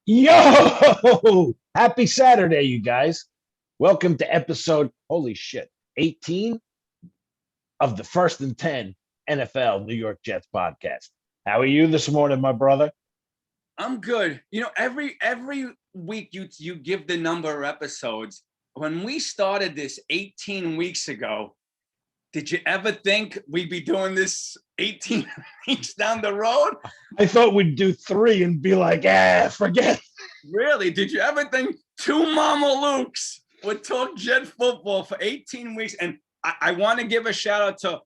Yo! Happy Saturday, you guys. Welcome to episode, holy shit, 18 of the First and 10 NFL New York Jets podcast. How are you this morning, my brother? I'm good. Every week you give the number of episodes. When we started this 18 weeks ago, did you ever think we'd be doing this 18 weeks down the road? I thought we'd do 3 and be like, forget. Really? Did you ever think two Mama Lukes would talk Jet football for 18 weeks? And I want to give a shout out to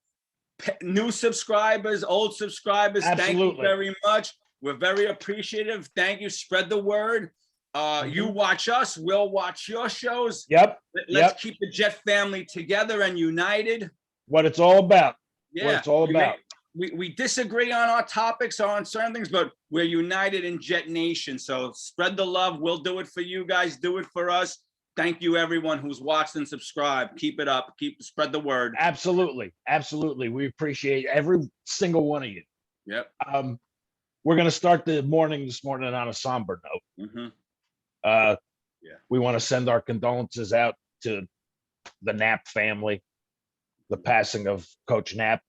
new subscribers, old subscribers. Absolutely. Thank you very much. We're very appreciative. Thank you. Spread the word. You watch us, we'll watch your shows. Yep. Let's keep the Jet family together and united. What it's all about. Yeah. What it's all about. We disagree on our topics or on certain things, but we're united in Jet Nation. So spread the love. We'll do it for you guys. Do it for us. Thank you, everyone who's watched and subscribed. Keep it up. Spread the word. Absolutely. We appreciate every single one of you. Yep. We're going to start the morning this morning on a somber note. We want to send our condolences out to the Knapp family, the passing of Coach Knapp.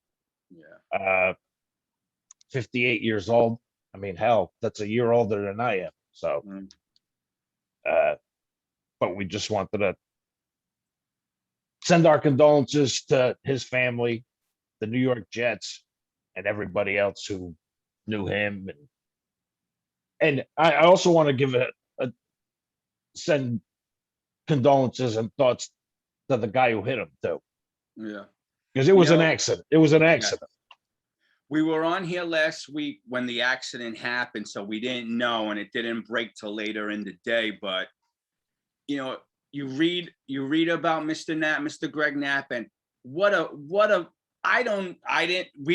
58 years old. I mean, hell, that's a year older than I am. So, but we just wanted to send our condolences to his family, the New York Jets, and everybody else who knew him. And I also want to give send condolences and thoughts to the guy who hit him too. Yeah. Because it was an accident. It was an accident. We were on here last week when the accident happened, so we didn't know, and it didn't break till later in the day. But you read about Mr. Knapp, Mr. Greg Knapp, and we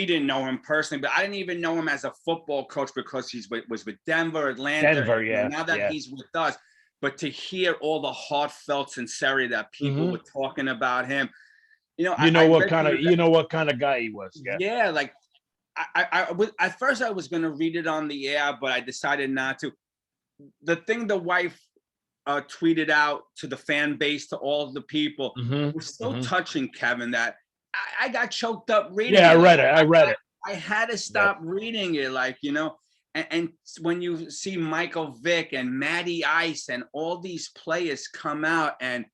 didn't know him personally, but I didn't even know him as a football coach because he was with Denver, Atlanta. Now that he's with us, but to hear all the heartfelt sincerity that people were talking about him. What kind of guy he was. Yeah, like at first I was gonna read it on the air, but I decided not to. The thing the wife tweeted out to the fan base, to all of the people, was so touching, Kevin, that I got choked up reading it. I read it. I had to stop reading it, and when you see Michael Vick and Matty Ice and all these players come out and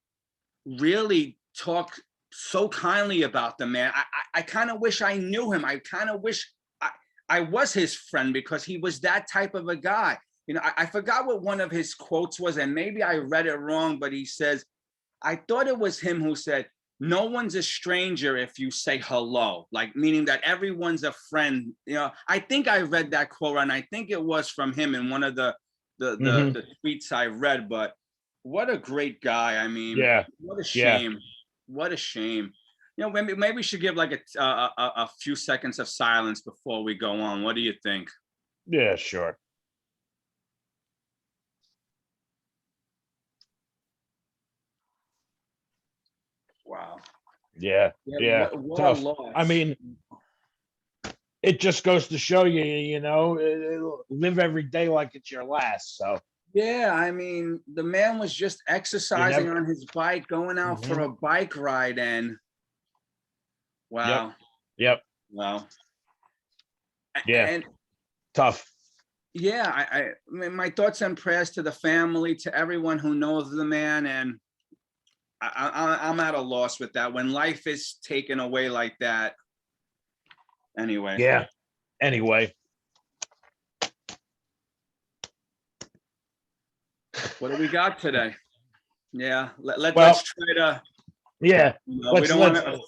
really talk so kindly about the man. I kind of wish I knew him. I kind of wish I was his friend, because he was that type of a guy. I forgot what one of his quotes was, and maybe I read it wrong, but he says, I thought it was him who said, no one's a stranger if you say hello, like meaning that everyone's a friend. I think I read that quote, and I think it was from him in one of the tweets I read. But what a great guy. I mean, what a shame. What a shame. Maybe we should give like a few seconds of silence before we go on. What do you think? Yeah, sure. Wow. Yeah. What tough. A loss. I mean, it just goes to show you, live every day like it's your last. So. Yeah, I mean, the man was just exercising on his bike, going out for a bike ride, and wow. Yep. Wow. Yeah. And tough. Yeah, I mean, my thoughts and prayers to the family, to everyone who knows the man, and I'm at a loss with that. When life is taken away like that. Anyway. Yeah. Anyway. What do we got today? Yeah, let's try to. Yeah, we don't want to.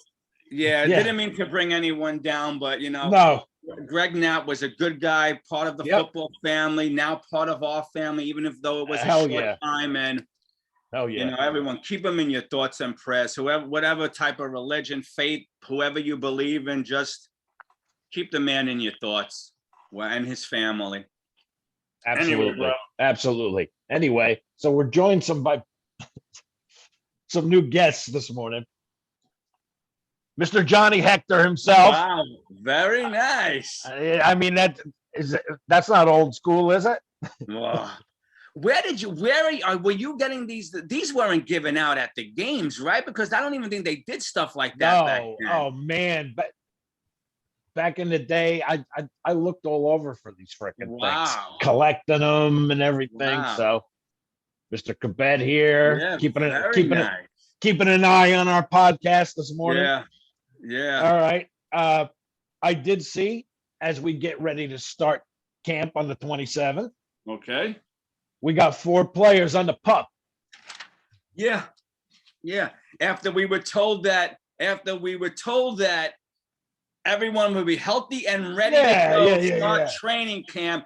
Yeah, didn't mean to bring anyone down, but no. Greg Knapp was a good guy, part of the football family, now part of our family, even if though it was a short time. And everyone, keep him in your thoughts and prayers. Whatever type of religion, faith, whoever you believe in, just keep the man in your thoughts and his family. Absolutely. Anyway, so we're joined by some new guests this morning. Mr. Johnny Hector himself. Wow, very nice. I mean, that's not old school, is it? were you getting these? These weren't given out at the games, right? Because I don't even think they did stuff like that back No, then. oh man, but back in the day, I looked all over for these freaking things, collecting them and everything. Wow. So, Mr. Cabet here, Yeah, keeping an eye on our podcast this morning. Yeah. All right. I did see as we get ready to start camp on the 27th. Okay. We got 4 players on the PUP. Yeah. After we were told that everyone would be healthy and ready to go start training camp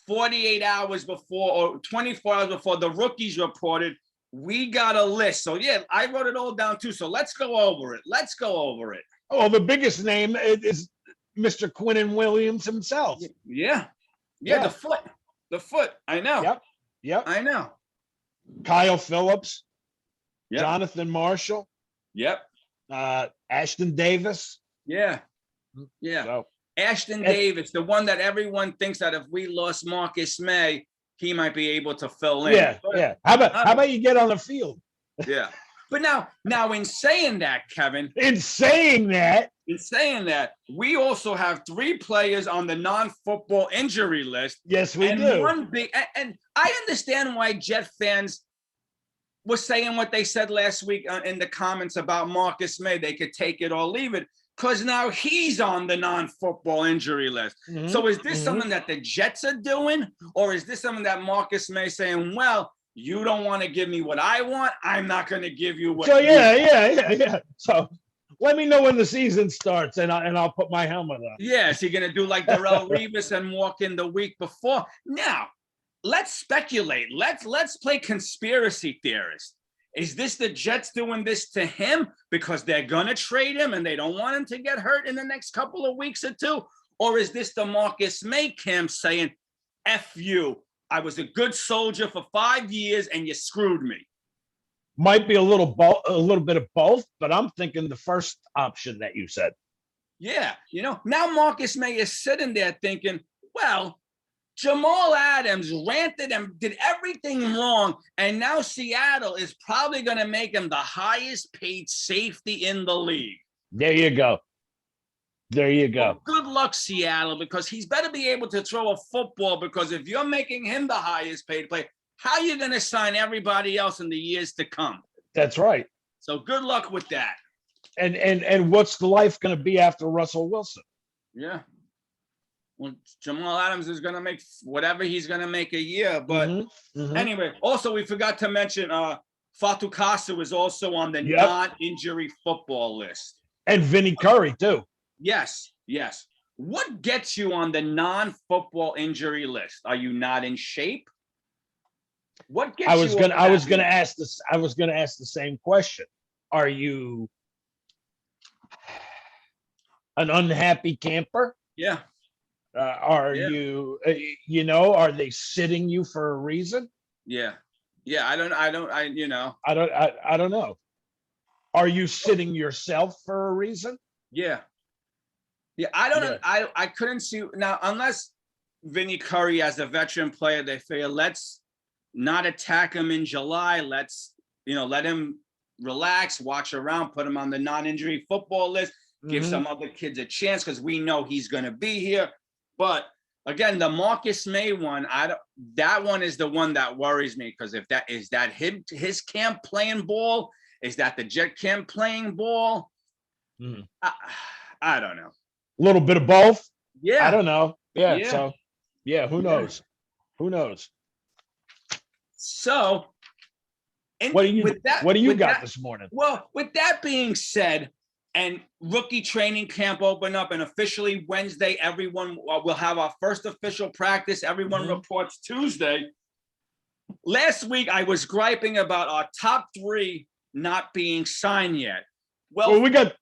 48 hours before or 24 hours before the rookies reported, we got a list. So yeah, I wrote it all down too. So let's go over it. Oh, the biggest name is Mr. Quinnen Williams himself. Yeah. The foot. I know. Yep. I know. Kyle Phillips. Yep. Jonathan Marshall. Yep. Ashton Davis. Yeah. So, Ashton Davis, the one that everyone thinks that if we lost Marcus May, he might be able to fill in. Yeah. How about you get on the field? Yeah. But now in saying that, Kevin. In saying that, we also have 3 players on the non-football injury list. Yes, we do. And I understand why Jet fans were saying what they said last week in the comments about Marcus May. They could take it or leave it because now he's on the non-football injury list. Mm-hmm. So is this something that the Jets are doing, or is this something that Marcus May saying, well, you don't want to give me what I want, I'm not going to give you what. So yeah. So let me know when the season starts, and I'll put my helmet on. Yeah, is he going to do like Darrelle Revis and walk in the week before? Now, let's speculate. Let's play conspiracy theorist. Is this the Jets doing this to him because they're going to trade him and they don't want him to get hurt in the next couple of weeks or 2? Or is this the Marcus May camp saying, F you, I was a good soldier for 5 years and you screwed me? Might be a little bit of both, but I'm thinking the first option that you said. Yeah. Now Marcus May is sitting there thinking, well, Jamal Adams ranted and did everything wrong, and now Seattle is probably going to make him the highest paid safety in the league. There you go. Well, good luck, Seattle, because he's better be able to throw a football, because if you're making him the highest paid player, how are you going to sign everybody else in the years to come? That's right. So good luck with that. And what's the life going to be after Russell Wilson? Yeah. Well, Jamal Adams is going to make whatever he's going to make a year. But anyway, also we forgot to mention Fatou Kasu is also on the non-injury football list. And Vinny Curry too. Yes. What gets you on the non-football injury list? Are you not in shape? What gets I was going to ask the same question. Are you an unhappy camper? Yeah. You, are they sitting you for a reason? Yeah. I don't know. Are you sitting yourself for a reason? Yeah. I don't know. I couldn't see now, unless Vinny Curry as a veteran player, they figure let's not attack him in July. Let's, let him relax, watch around, put him on the non-injury football list, give some other kids a chance because we know he's going to be here. But again, the Marcus May one, that one is the one that worries me, because if that is that his camp playing ball, is that the Jet camp playing ball? I don't know. A little bit of both. Yeah. I don't know. Yeah. So who knows? Who knows? So what do you got this morning? Well, with that being said, and rookie training camp open up, and officially Wednesday, everyone will have our first official practice. Everyone reports Tuesday. Last week, I was griping about our top 3 not being signed yet. Well, we got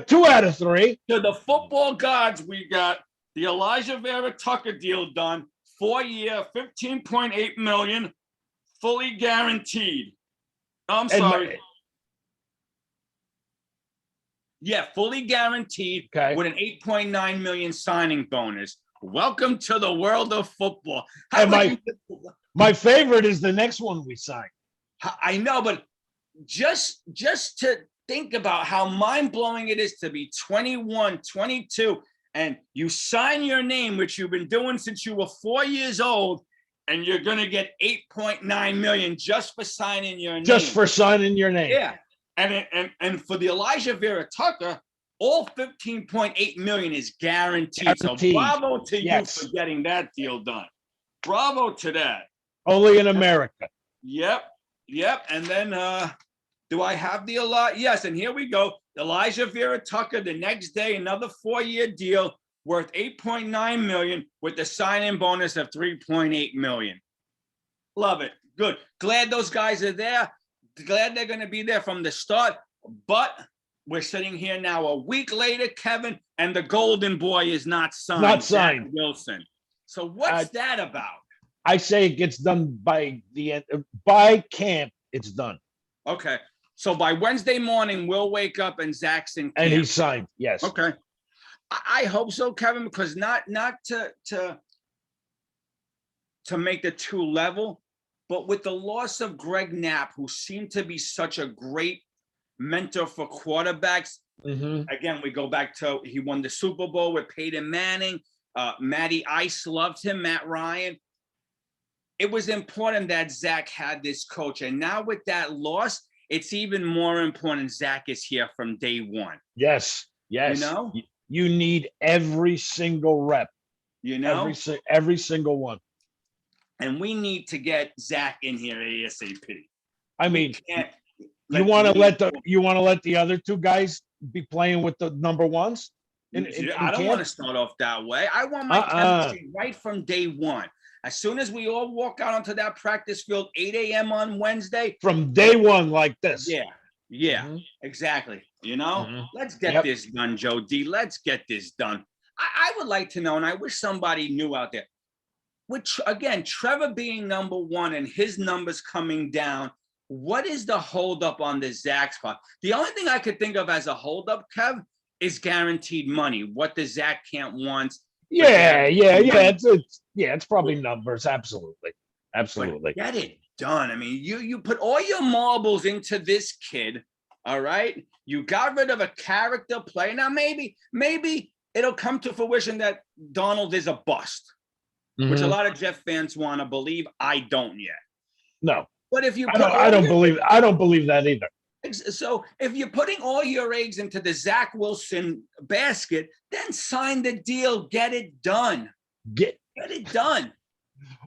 2 out of 3. To the football gods, we got the Elijah Vera Tucker deal done, 4-year, $15.8 million, fully guaranteed. I'm sorry. Fully guaranteed with an $8.9 million signing bonus. Welcome to the world of football. And my favorite is the next one we signed. I know, but just to think about how mind-blowing it is to be 21, 22, and you sign your name, which you've been doing since you were 4 years old, and you're going to get $8.9 million just for signing your name. Just for signing your name. Yeah. And for the Elijah Vera Tucker, all $15.8 million is guaranteed. So bravo to you for getting that deal done. Bravo to that. Only in America. Yep. And then do I have the lot? Yes, and here we go. Elijah Vera Tucker, the next day, another 4-year deal worth $8.9 million with the sign-in bonus of $3.8 million. Love it. Good. Glad those guys are there. Glad they're going to be there from the start. But we're sitting here now a week later, Kevin, and the golden boy is not signed. Not signed. Zach Wilson. So what's that about? I say it gets done by the end. By camp, it's done. Okay. So by Wednesday morning, we'll wake up and Zach's in camp. And he's signed. Yes. Okay. I hope so, Kevin, because not to make the two level, but with the loss of Greg Knapp, who seemed to be such a great mentor for quarterbacks. Mm-hmm. Again, we go back to he won the Super Bowl with Peyton Manning. Matty Ice loved him, Matt Ryan. It was important that Zach had this coach. And now with that loss, it's even more important Zach is here from day one. Yes. You know? You need every single rep. You know? Every single one. And we need to get Zach in here ASAP. I mean, you want to let the other two guys be playing with the number ones? I don't want to start off that way. I want my chemistry right from day one. As soon as we all walk out onto that practice field, 8 a.m. on Wednesday. From day one like this. Yeah, exactly. You know, let's get this done, Joe D. Let's get this done. I would like to know, and I wish somebody knew out there, which again, Trevor being number one and his numbers coming down, what is the holdup on the Zach spot? The only thing I could think of as a holdup, Kev, is guaranteed money. What the Zach Camp wants. It's probably numbers. Absolutely. But get it done. I mean, you put all your marbles into this kid. All right. You got rid of a character play. Now, maybe it'll come to fruition that Donald is a bust, which a lot of Jet fans want to believe. I don't yet. No. But if you I don't believe that either. So if you're putting all your eggs into the Zach Wilson basket, then sign the deal. Get it done. Get it done.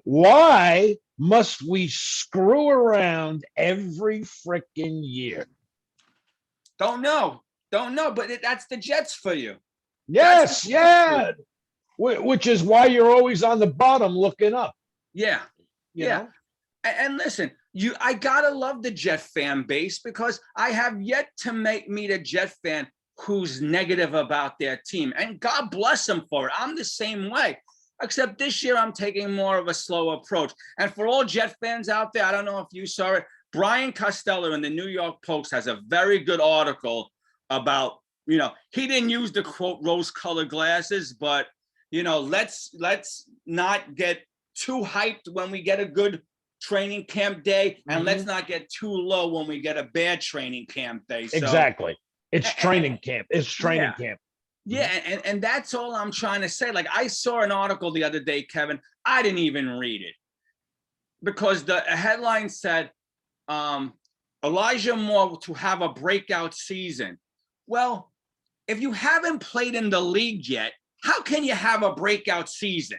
Why must we screw around every freaking year? Don't know. But that's the Jets for you. Yes, yeah. Which is why you're always on the bottom looking up. Yeah. You know? And listen, I gotta love the Jet fan base because I have yet to meet a Jet fan who's negative about their team. And God bless them for it. I'm the same way. Except this year, I'm taking more of a slow approach. And for all Jet fans out there, I don't know if you saw it, Brian Costello in the New York Post has a very good article about, he didn't use the quote rose-colored glasses, but, let's not get too hyped when we get a good training camp day, and let's not get too low when we get a bad training camp day. So, exactly. It's training camp. It's training camp. Yeah, and that's all I'm trying to say. Like, I saw an article the other day, Kevin. I didn't even read it because the headline said, Elijah Moore to have a breakout season. Well, if you haven't played in the league yet, how can you have a breakout season?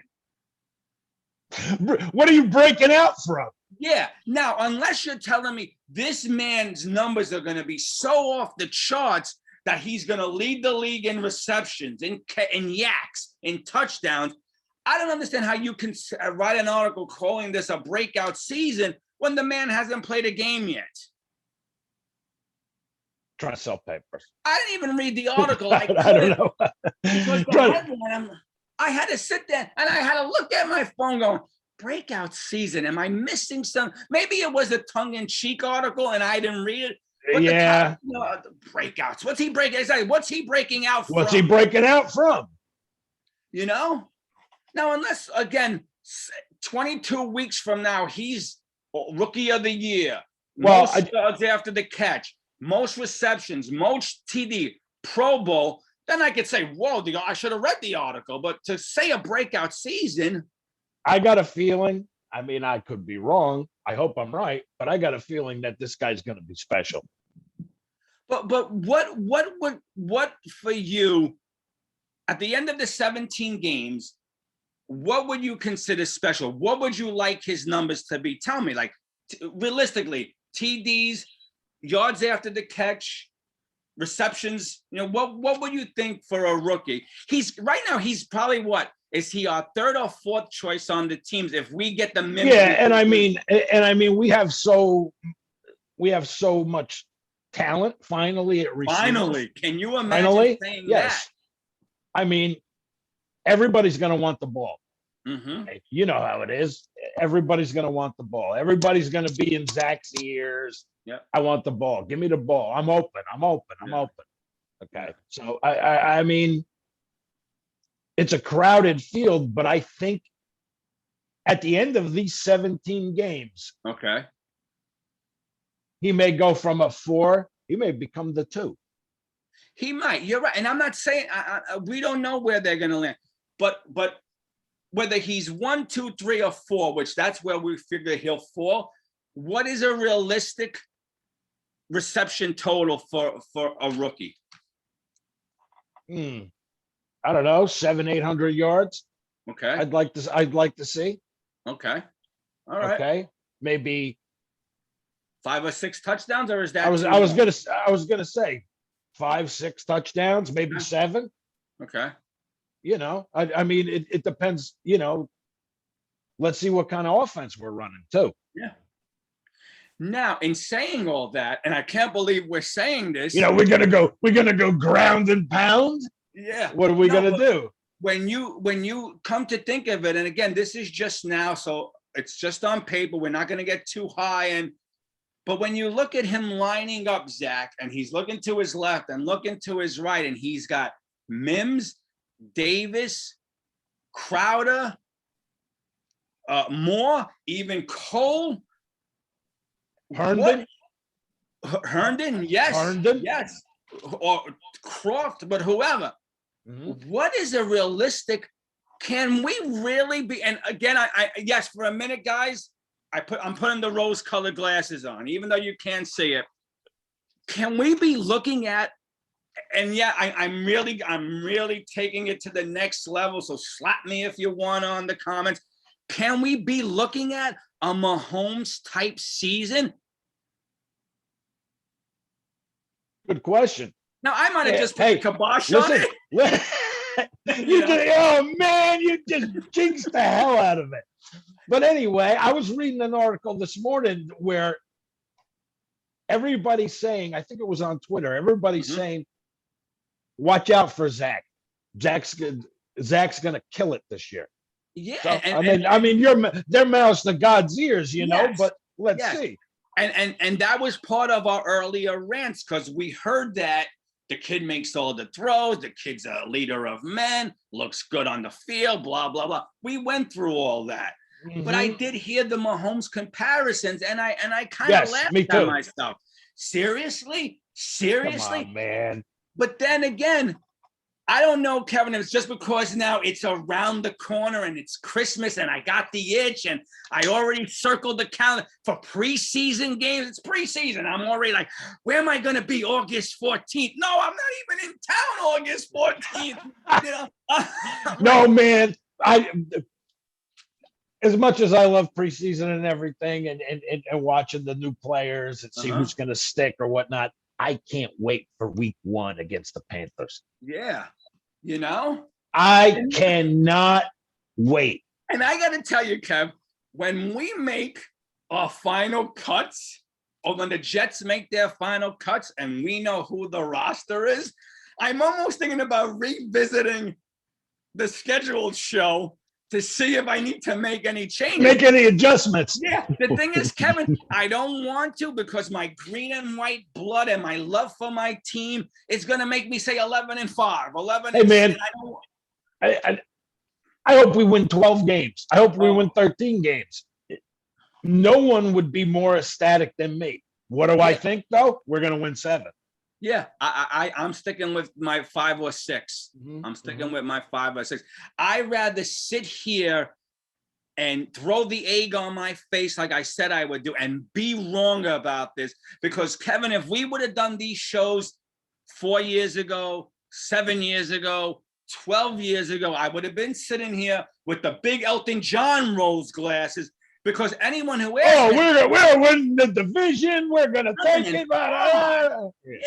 What are you breaking out from? Yeah. Now, unless you're telling me this man's numbers are going to be so off the charts that he's going to lead the league in receptions, in yaks, in touchdowns, I don't understand how you can write an article calling this a breakout season when the man hasn't played a game yet. Trying to sell papers. I didn't even read the article. I don't know. Because the headline, I had to sit there and I had to look at my phone going, breakout season. Am I missing some? Maybe it was a tongue-in-cheek article and I didn't read it. But the breakouts. What's he breaking? What's he breaking out from? What's he breaking out from? Now, unless, again, 22 weeks from now, he's rookie of the year, Well, most yards after the catch, most receptions, most TD, Pro Bowl, then I could say, whoa, I should have read the article. But to say a breakout season. I got a feeling, I mean, I could be wrong. I hope I'm right, but I got a feeling that this guy's going to be special. But what for you, at the end of the 17 games, what would you consider special? What would you like his numbers to be? Tell me, like, realistically, TDs, yards after the catch, receptions, what would you think for a rookie? Right now, he's probably what? Is he our third or fourth choice on the teams if we get the minimum? Yeah, and I mean, we have so much talent finally at receiver. Finally, can you imagine saying yes. That? I mean, everybody's going to want the ball. Mm-hmm. You know how it is. Everybody's going to want the ball. Everybody's going to be in Zach's ears. Yeah. I want the ball. Give me the ball. I'm open. I'm open. Okay. So I mean, it's a crowded field, but I think at the end of these 17 games, okay, he may go from a 4. He may become the 2. He might. You're right. And I'm not saying we don't know where they're going to land, but whether he's 1, 2, 3, or 4, which that's where we figure he'll fall. What is a realistic reception total for a rookie? I don't know, 700-800 yards. Okay. I'd like to see. Okay. All right. Okay. Maybe 5 or 6 touchdowns, or is that? I was gonna say 5, 6 touchdowns, maybe 7. Okay. I mean, it depends. Let's see what kind of offense we're running too. Yeah. Now, in saying all that, and I can't believe we're saying this. We're gonna go ground and pound. Yeah. What are we gonna do? When you come to think of it, and again, this is just now, so it's just on paper. We're not going to get too high, but when you look at him lining up, Zach, and he's looking to his left and looking to his right, and he's got Mims, Davis, Crowder, Moore, even Cole, Herndon, yes, Herndon, yes, or Croft, but whoever. Mm-hmm. What is a realistic? Can we really be? And again, I yes, for a minute, guys, I'm putting the rose-colored glasses on, even though you can't see it. Can we be looking at? And yeah, I'm really taking it to the next level. So slap me if you want on the comments. Can we be looking at a Mahomes type season? Good question. Now, I might have just put the kibosh on it. Oh man, you just jinxed the hell out of it. But anyway, I was reading an article this morning where everybody's saying, I think it was on Twitter, everybody's saying, watch out for Zach. Zach's gonna kill it this year. Yeah, so, I mean, their mouths to God's ears, know. But let's see. And that was part of our earlier rants, because we heard that the kid makes all the throws, the kid's a leader of men, looks good on the field, blah blah blah. We went through all that, but I did hear the Mahomes comparisons, and I kind of laughed at myself. Seriously, come on, man. But then again, I don't know, Kevin, if it's just because now it's around the corner and it's Christmas and I got the itch and I already circled the calendar for preseason games. It's preseason. I'm already like, where am I going to be August 14th? No, I'm not even in town August 14th. No, man. As much as I love preseason and everything and watching the new players and see who's going to stick or whatnot, I can't wait for week 1 against the Panthers. Yeah. I cannot wait. And I got to tell you, Kev, when we make our final cuts, or when the Jets make their final cuts and we know who the roster is, I'm almost thinking about revisiting the scheduled show to see if I need to make any changes. Make any adjustments. Yeah. The thing is, Kevin, I don't want to, because my green and white blood and my love for my team is going to make me say 11-5, 11. Hey, man, I hope we win 12 games. I hope we Oh. win 13 games. No one would be more ecstatic than me. What do I think, though? We're going to win 7. Yeah, I'm sticking with my 5 or 6. I'm sticking with my 5 or 6. I'd rather sit here and throw the egg on my face like I said I would do and be wrong about this. Because, Kevin, if we would have done these shows 4 years ago, 7 years ago, 12 years ago, I would have been sitting here with the big Elton John rose glasses. Because anyone who asked we're winning the division. We're going to take it.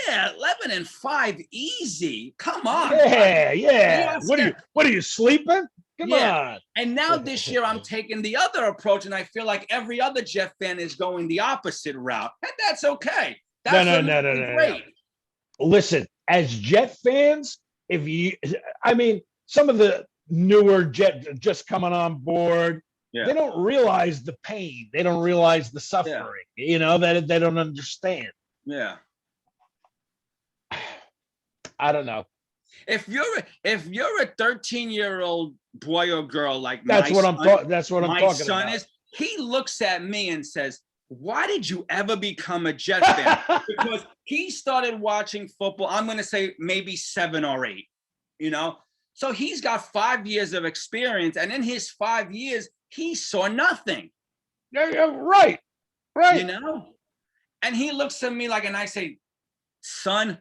Yeah, 11-5, easy. Come on. Yeah. What are you sleeping? Come on. And now this year I'm taking the other approach, and I feel like every other Jet fan is going the opposite route, and that's okay. That's No. great. Listen, as Jet fans, some of the newer Jet just coming on board, they don't realize the pain. They don't realize the suffering. That they don't understand. Yeah. I don't know. If you're a 13-year-old boy or girl like that's what I'm talking about. He looks at me and says, "Why did you ever become a Jet fan?" Because he started watching football, I'm going to say maybe 7 or 8, So he's got 5 years of experience, and in his 5 years, he saw nothing. Right. And he looks at me and I say, "Son,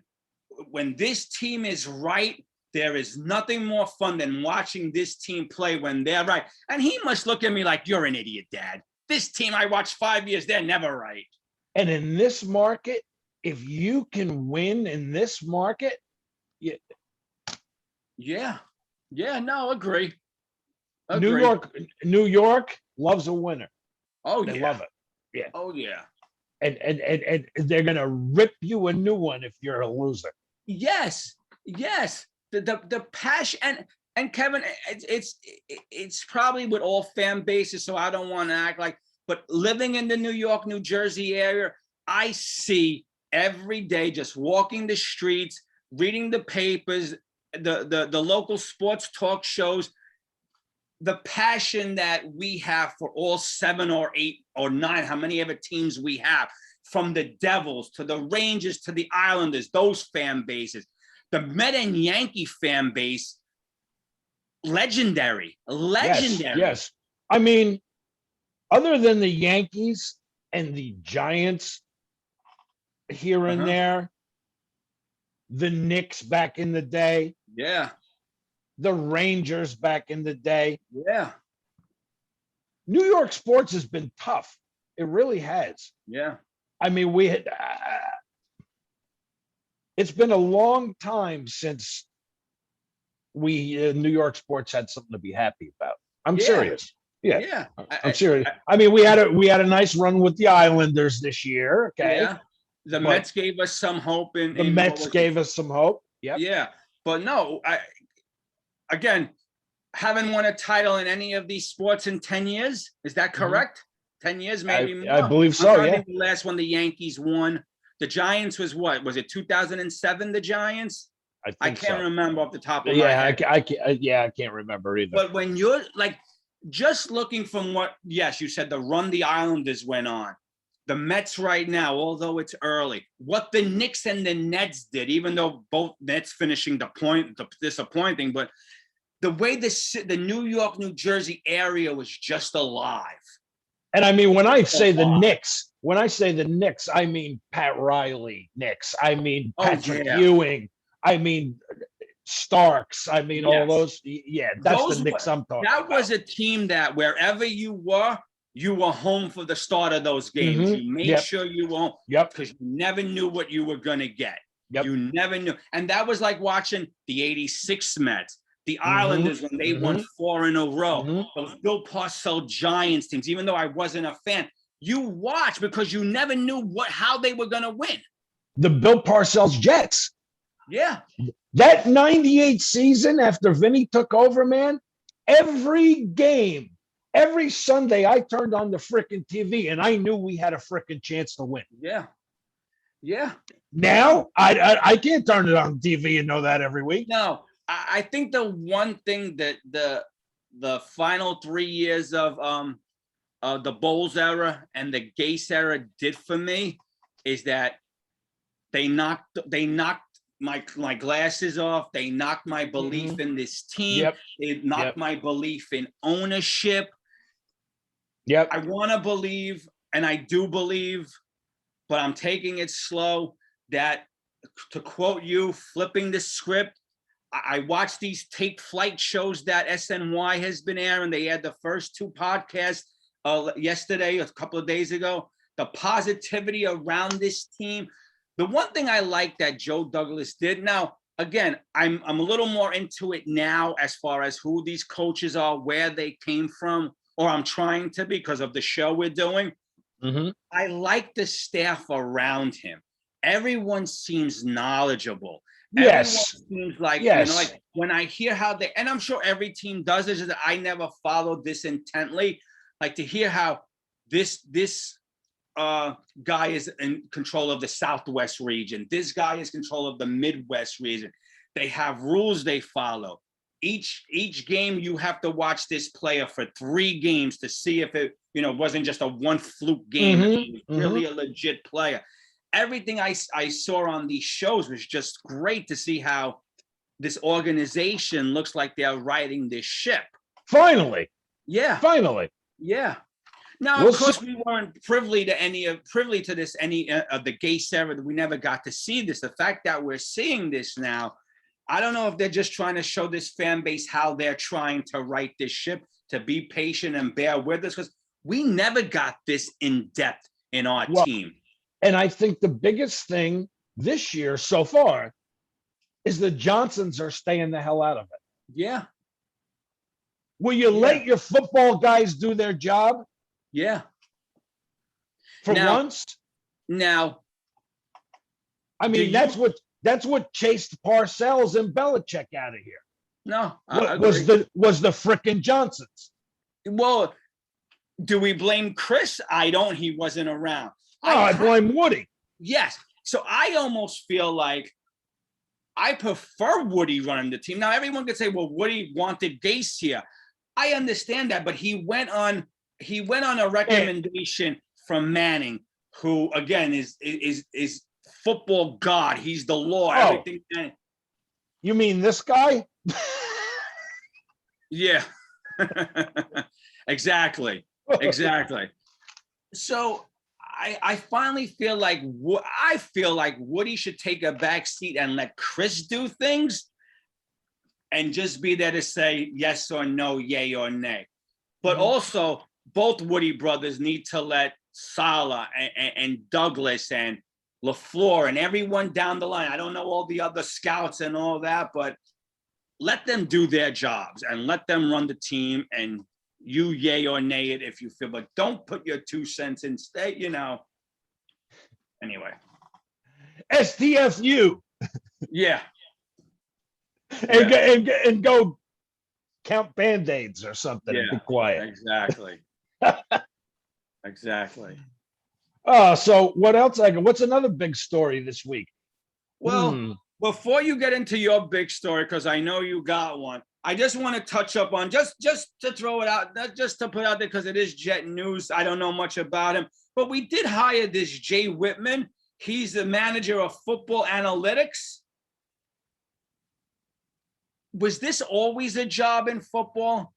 when this team is right, there is nothing more fun than watching this team play when they're right." And he must look at me like, "You're an idiot, Dad. This team I watched 5 years, they're never right." And in this market, if you can win in this market, agree. New York loves a winner. Oh, they love it. Yeah. Oh, yeah. And they're gonna rip you a new one if you're a loser. Yes. The passion and Kevin, it's probably with all fan bases, so I don't want to act like. But living in the New York, New Jersey area, I see every day just walking the streets, reading the papers, the local sports talk shows, the passion that we have for all 7 or 8 or 9, how many ever teams we have, from the Devils to the Rangers to the Islanders, those fan bases, the Met and Yankee fan base, legendary. Yes. Other than the Yankees and the Giants here and there, the Knicks back in the day. Yeah. The Rangers back in the day. Yeah. New York sports has been tough. It really has. Yeah. We had. It's been a long time since New York sports had something to be happy about. I'm serious. Yeah. I'm serious. We had a nice run with the Islanders this year. Okay. Yeah. The Mets gave us some hope. Gave us some hope. Yeah. But no, again, haven't won a title in any of these sports in 10 years. Is that correct? 10 years, maybe more. I believe so, I think the last one the Yankees won. The Giants was what? Was it 2007, the Giants? I can't remember off the top of my head. I can't remember either. But when you're just looking from what, yes, you said the run the Islanders went on. The Mets right now, although it's early, what the Knicks and the Nets did, even though both Nets finishing disappointing, but the way the New York, New Jersey area was just alive. And when I say the Knicks, I mean Pat Riley Knicks. I mean Patrick Ewing. I mean Starks. I mean all those. Yeah, that's the Knicks I'm talking about. That was a team that wherever you were home for the start of those games. You made sure you won't. Because you never knew what you were going to get. You never knew. And that was like watching the 86 Mets, the Islanders when they won 4 in a row, those Bill Parcells Giants teams, even though I wasn't a fan. You watch because you never knew how they were going to win. The Bill Parcells Jets. Yeah. That 98 season after Vinny took over, man, every game, every Sunday I turned on the frickin' TV and I knew we had a frickin' chance to win. Yeah. Yeah. Now I can't turn it on TV and know that every week. No, I think the one thing that the final 3 years of the Bowles era and the Gase era did for me is that they knocked my glasses off. They knocked my belief in this team. Yep. They knocked my belief in ownership. Yep. I want to believe, and I do believe, but I'm taking it slow, that, to quote you, flipping the script, I watched these take flight shows that SNY has been airing. They had the first 2 podcasts yesterday, a couple of days ago. The positivity around this team. The one thing I like that Joe Douglas did. Now, again, I'm a little more into it now as far as who these coaches are, where they came from, or I'm trying to be because of the show we're doing. I like the staff around him. Everyone seems knowledgeable. Yes. Everyone seems like, yes. Like when I hear how they, and I'm sure every team does this, is that I never followed this intently. Like to hear how this guy is in control of the Southwest region. This guy is in control of the Midwest region. They have rules they follow. Each game you have to watch this player for 3 games to see if it, wasn't just a one fluke game. It was really a legit player. Everything I saw on these shows was just great to see how this organization looks like they're riding this ship. Finally. Yeah. Finally. Yeah. Now, of course, we weren't privy to any of the Gase era. We never got to see this. The fact that we're seeing this now, I don't know if they're just trying to show this fan base how they're trying to right this ship, to be patient and bear with us, because we never got this in depth in our team. And I think the biggest thing this year so far is the Johnsons are staying the hell out of it. Yeah. Will you let your football guys do their job? Yeah. For once? Now, I mean, that's what chased Parcells and Belichick out of here. No, was the frickin' Johnsons. Well, do we blame Chris? I don't. He wasn't around. I blame Woody. Yes. So I almost feel like I prefer Woody running the team. Now, everyone could say, well, Woody wanted Gase here. I understand that, but he went on a recommendation from Manning, who again is football god. He's the law. Everything. You mean this guy? Yeah. Exactly. So I finally feel like Woody should take a back seat and let Chris do things and just be there to say yes or no, yay or nay. But also, both Woody brothers need to let Saleh and Douglas and LaFleur and everyone down the line. I don't know all the other scouts and all that, but let them do their jobs and let them run the team, and you yay or nay it if you feel, but don't put your 2 cents in. Stay, Anyway. STFU. Yeah. And go count Band-Aids or something and be quiet. Exactly. So what else? What's another big story this week? Well, before you get into your big story, because I know you got one, I just want to touch up on just to throw it out, just to put out there because it is Jet news. I don't know much about him, but we did hire this Jay Whitman. He's the manager of football analytics. Was this always a job in football?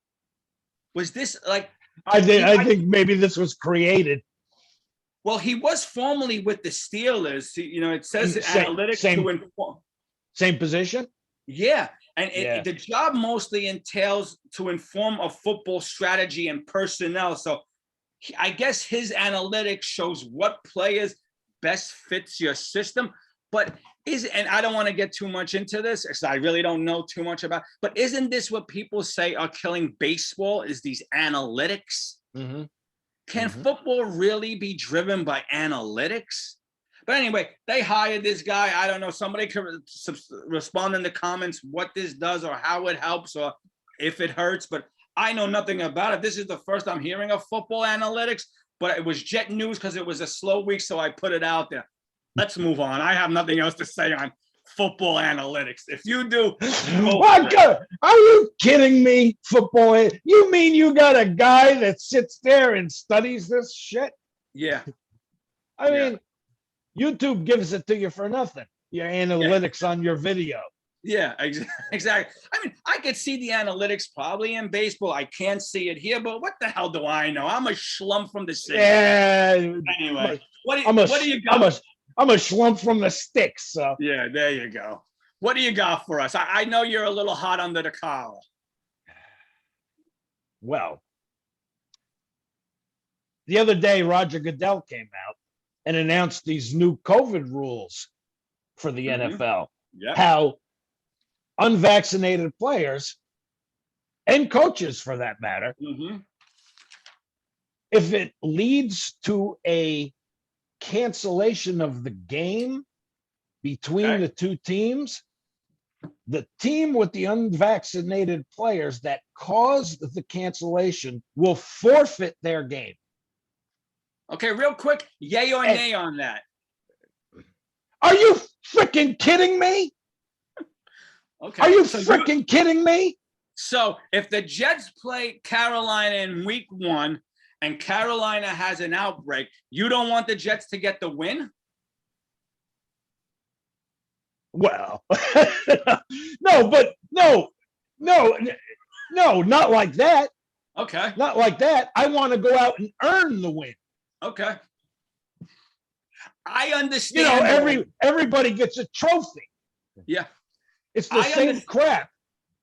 Was this like? I think maybe this was created. Well, he was formerly with the Steelers. It says analytics to inform. Same position? Yeah. And the job mostly entails to inform a football strategy and personnel. So I guess his analytics shows what players best fits your system. But and I don't want to get too much into this because I really don't know too much about, but isn't this what people say are killing baseball, is these analytics? Mm-hmm. Can football really be driven by analytics? But anyway, they hired this guy. I don't know. Somebody can respond in the comments what this does or how it helps or if it hurts. But I know nothing about it. This is the first I'm hearing of football analytics. But it was Jet news because it was a slow week, so I put it out there. Let's move on. I have nothing else to say football analytics. If you do, What? Are you kidding me? Football? You mean you got a guy that sits there and studies this shit? Yeah. I mean, YouTube gives it to you for nothing. Your analytics on your video. Yeah, exactly. I mean, I could see the analytics probably in baseball. I can't see it here, but what the hell do I know? I'm a schlump from the city. Yeah. Anyway, what do you got? I'm a schlump from the sticks. So. Yeah, there you go. What do you got for us? I know you're a little hot under the collar. Well, the other day, Roger Goodell came out and announced these new COVID rules for the NFL. Yeah. How unvaccinated players and coaches, for that matter, if it leads to a cancellation of the game between the two teams, the team with the unvaccinated players that caused the cancellation will forfeit their game. Okay, real quick, yay or nay on that? Are you freaking kidding me? Okay. Are you freaking kidding me? So if the Jets play Carolina in week 1 and Carolina has an outbreak, you don't want the Jets to get the win? Well, no, not like that. Okay. Not like that. I want to go out and earn the win. Okay. I understand. Everybody gets a trophy. Yeah. It's the same crap.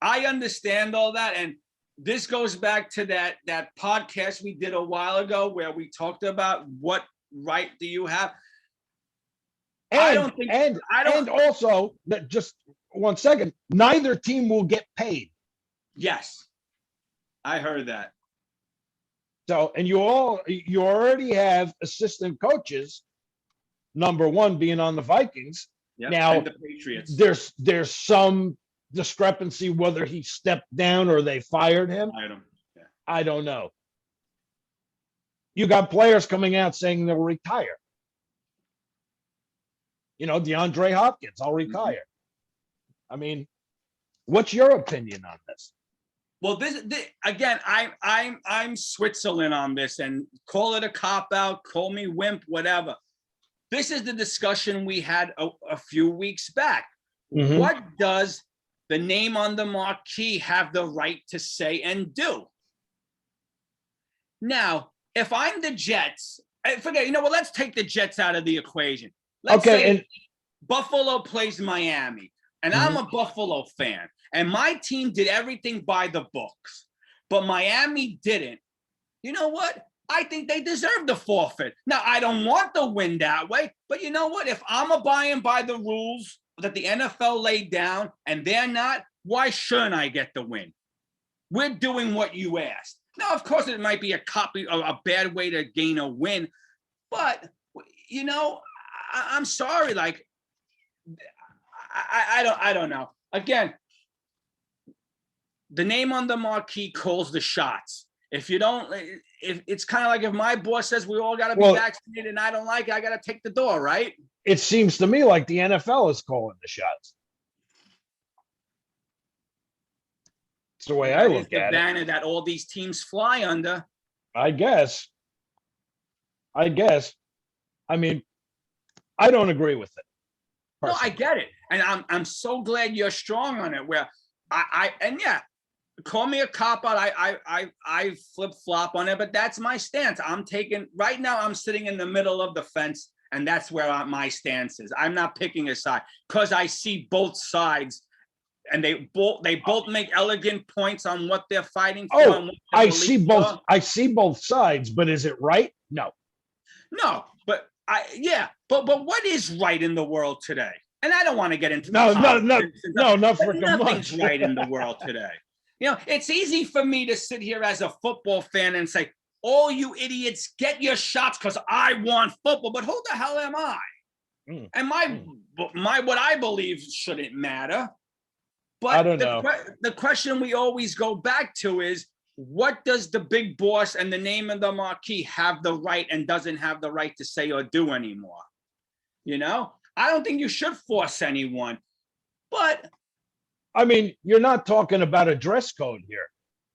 I understand all that. And this goes back to that podcast we did a while ago where we talked about what right do you have. And also, that just 1 second, neither team will get paid. Yes. I heard that. So, and you already have assistant coaches, number one being on the Vikings. Yep. Now, and the Patriots. There's some discrepancy whether he stepped down or they fired him. I don't know. You got players coming out saying they'll retire. DeAndre Hopkins, I'll retire. I mean, what's your opinion on this? Well, this again, I'm Switzerland on this, and call it a cop out, call me wimp, whatever. This is the discussion we had a few weeks back. What does the name on the marquee have the right to say and do? Now, if I'm the Jets, let's take the Jets out of the equation. Let's say Buffalo plays Miami, and I'm a Buffalo fan, and my team did everything by the books, but Miami didn't. You know what? I think they deserve the forfeit. Now, I don't want the win that way, but you know what? If I'm abiding by the rules that the NFL laid down and they're not, why shouldn't I get the win? We're doing what you asked. Now, of course, it might be a bad way to gain a win, but, I'm sorry. Like, I don't know. Again, the name on the marquee calls the shots. If you don't, if it's kind of like if my boss says we all got to be vaccinated and I don't like it, I got to take the door, right? It seems to me like the NFL is calling the shots. It's the way I look at it. The banner that all these teams fly under. I guess. I mean, I don't agree with it. Personally. No, I get it. And I'm so glad you're strong on it. Where call me a cop out. I flip flop on it, but that's my stance. I'm sitting in the middle of the fence, and that's where my stance is. I'm not picking a side because I see both sides, and they both make elegant points on what they're fighting for. Oh, I see both. I see both sides, but is it right? No. No, but but what is right in the world today? And I don't want to get into not freaking nothing's much. right in the world today. It's easy for me to sit here as a football fan and say, all you idiots, get your shots because I want football. But who the hell am I? And my what I believe shouldn't matter. But I don't know. The question we always go back to is, what does the big boss and the name of the marquee have the right and doesn't have the right to say or do anymore? I don't think you should force anyone. But I mean, you're not talking about a dress code here.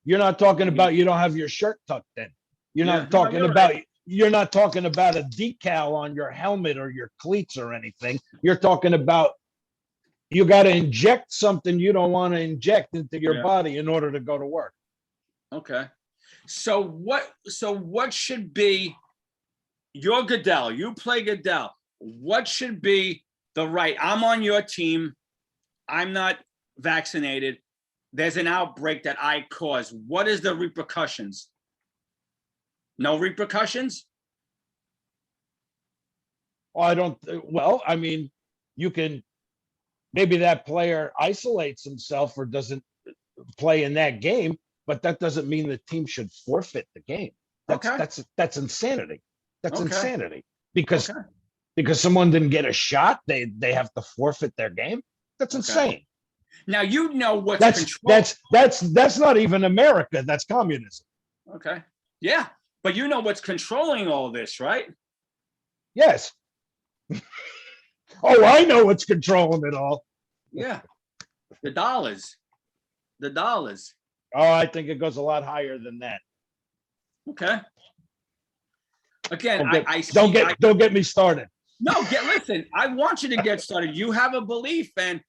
You're not talking about you don't have your shirt tucked in. You're yeah, not no, talking you're about right. you're not talking about a decal on your helmet or your cleats or anything. You're talking about you got to inject something you don't want to inject into your Yeah. body in order to go to work. Okay. So what should be your Goodell? You play Goodell. What should be the right? I'm on your team. I'm not vaccinated. There's an outbreak that I caused. What is the repercussions? No repercussions? I don't. Well, I mean, you can maybe that player isolates himself or doesn't play in that game, but that doesn't mean the team should forfeit the game. Okay. That's insanity. That's Okay. insanity because Okay. because someone didn't get a shot, they have to forfeit their game. That's Okay. insane. Now you know what's That's not even America. That's communism. Okay. Yeah. But you know what's controlling all this, right? Yes. Oh, I know what's controlling it all. Yeah. The dollars. The dollars. Oh, I think it goes a lot higher than that. Okay. Again, don't get me started. No, listen, I want you to get started. You have a belief and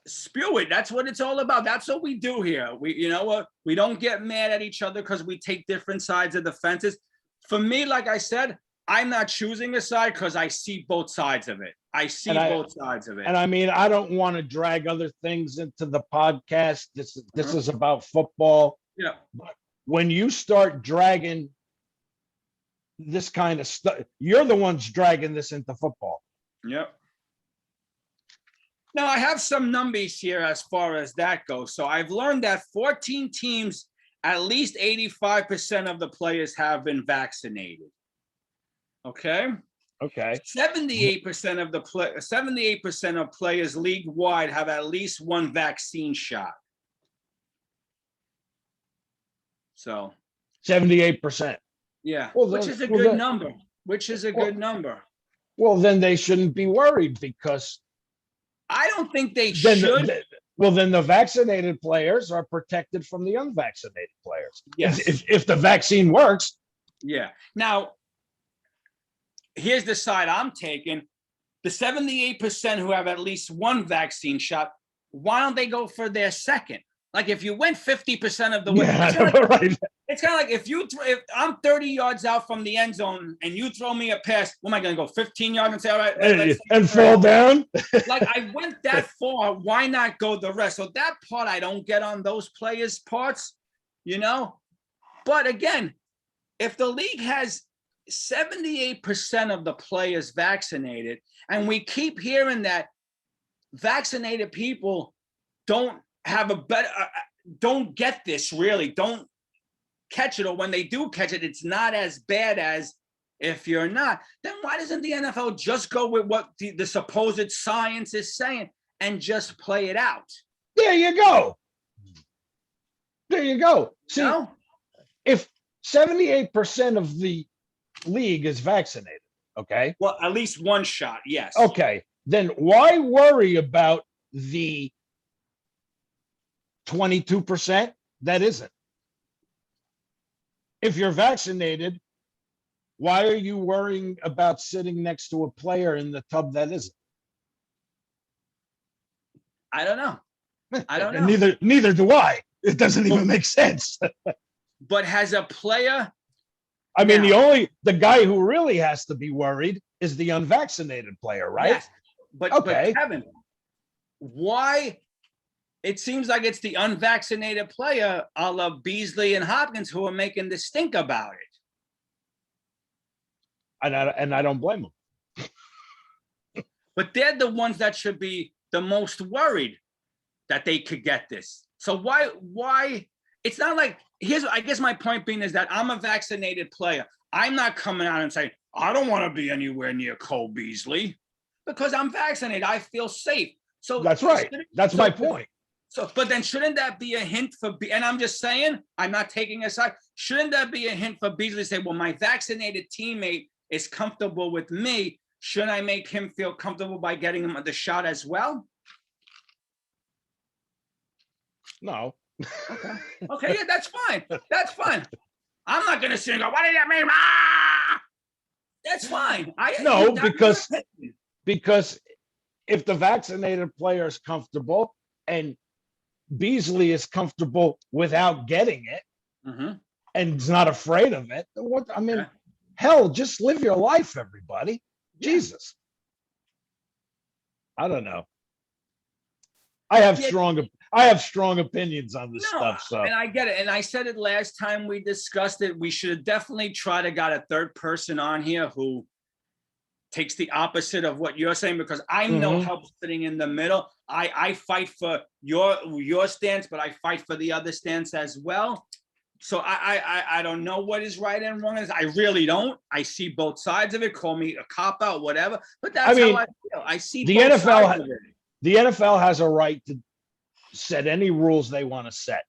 spew it. That's what it's all about. That's what we do here. You know what? We don't get mad at each other because we take different sides of the fences. For me, like I said, I'm not choosing a side because I see both sides of it. I see both sides of it. And I mean, I don't want to drag other things into the podcast. This is about football. Yeah. But when you start dragging this kind of stuff, you're the ones dragging this into football. Yep. Now, I have some numbers here as far as that goes. So I've learned that 14 teams, at least 85% of the players have been vaccinated. Okay. Okay. 78% of 78% of players league-wide have at least one vaccine shot. So 78%. Yeah, well, which is a good number. Which is a good number. Well, then they shouldn't be worried because I don't think they should. Then the vaccinated players are protected from the unvaccinated players. Yes. If the vaccine works. Yeah. Now, here's the side I'm taking. The 78% who have at least one vaccine shot, why don't they go for their second? Like if you went 50% of the way, it's kind of like if I'm 30 yards out from the end zone and you throw me a pass, what am I going to go 15 yards and say, all right, and fall down? Like I went that far, why not go the rest? So that part I don't get on those players' parts, you know. But again, if the league has 78% of the players vaccinated, and we keep hearing that vaccinated people don't have a better, don't get this really, don't catch it, or when they do catch it, it's not as bad as if you're not. Then why doesn't the NFL just go with what the supposed science is saying and just play it out? There you go. There you go. See, if 78% of the league is vaccinated, okay? Well, at least one shot, yes. Okay, then why worry about the 22% that isn't? If you're vaccinated, why are you worrying about sitting next to a player in the tub that isn't? I don't know. I don't know. Neither do I. It doesn't even make sense. But has a player, I mean, the guy who really has to be worried is the unvaccinated player, right? Yes. But Kevin, why? It seems like it's the unvaccinated player, a la Beasley and Hopkins, who are making the stink about it. And I don't blame them. But they're the ones that should be the most worried that they could get this. So why? It's not like, I guess my point being is that I'm a vaccinated player. I'm not coming out and saying, I don't want to be anywhere near Cole Beasley because I'm vaccinated. I feel safe. So that's right. That's my point. So, but then shouldn't that be a hint for, and I'm just saying, I'm not taking a side. Shouldn't that be a hint for Beasley to say, well, my vaccinated teammate is comfortable with me. Shouldn't I make him feel comfortable by getting him the shot as well? No. Okay. Okay, yeah, that's fine. That's fine. I'm not gonna sit and go, what does that mean? Ah! That's fine. No, that's your opinion. because if the vaccinated player is comfortable and Beasley is comfortable without getting it Mhm. and is not afraid of it, what I mean, Okay. hell, just live your life, everybody. Yeah. Jesus. I don't know. I have Yeah. strong opinions on this No, stuff. So and I get it. And I said it last time we discussed it. We should definitely try to got a third person on here who takes the opposite of what you're saying, because I'm no help sitting in the middle. I fight for your stance, but I fight for the other stance as well. So I don't know what is right and wrong is. I really don't. I see both sides of it. Call me a cop out, whatever. But that's how I feel. I see the both NFL sides of it. the NFL has a right to set any rules they want to set,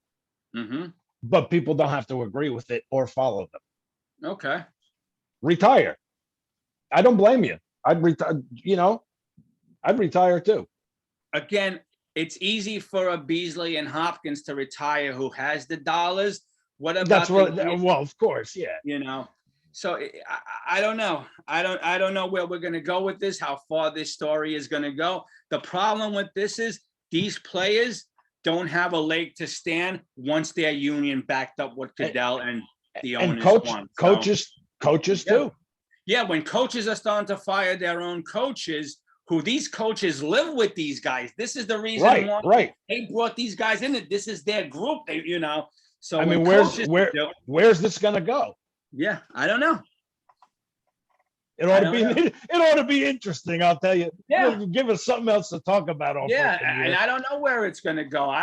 but people don't have to agree with it or follow them. Okay. Retire. I don't blame you. I'd retire. I'd retire too. Again, it's easy for a Beasley and Hopkins to retire who has the dollars. What about well, of course, yeah. So I don't know. I don't know where we're going to go with this, how far this story is going to go. The problem with this is these players don't have a leg to stand once their union backed up what Goodell and the owners want. Coaches too. Yeah, when coaches are starting to fire their own coaches, who these coaches live with these guys. This is the reason why they brought these guys in. This is their group. So I mean, where's this gonna go? Yeah, I don't know. It ought to be interesting. I'll tell you. Yeah, give us something else to talk about. And I don't know where it's gonna go.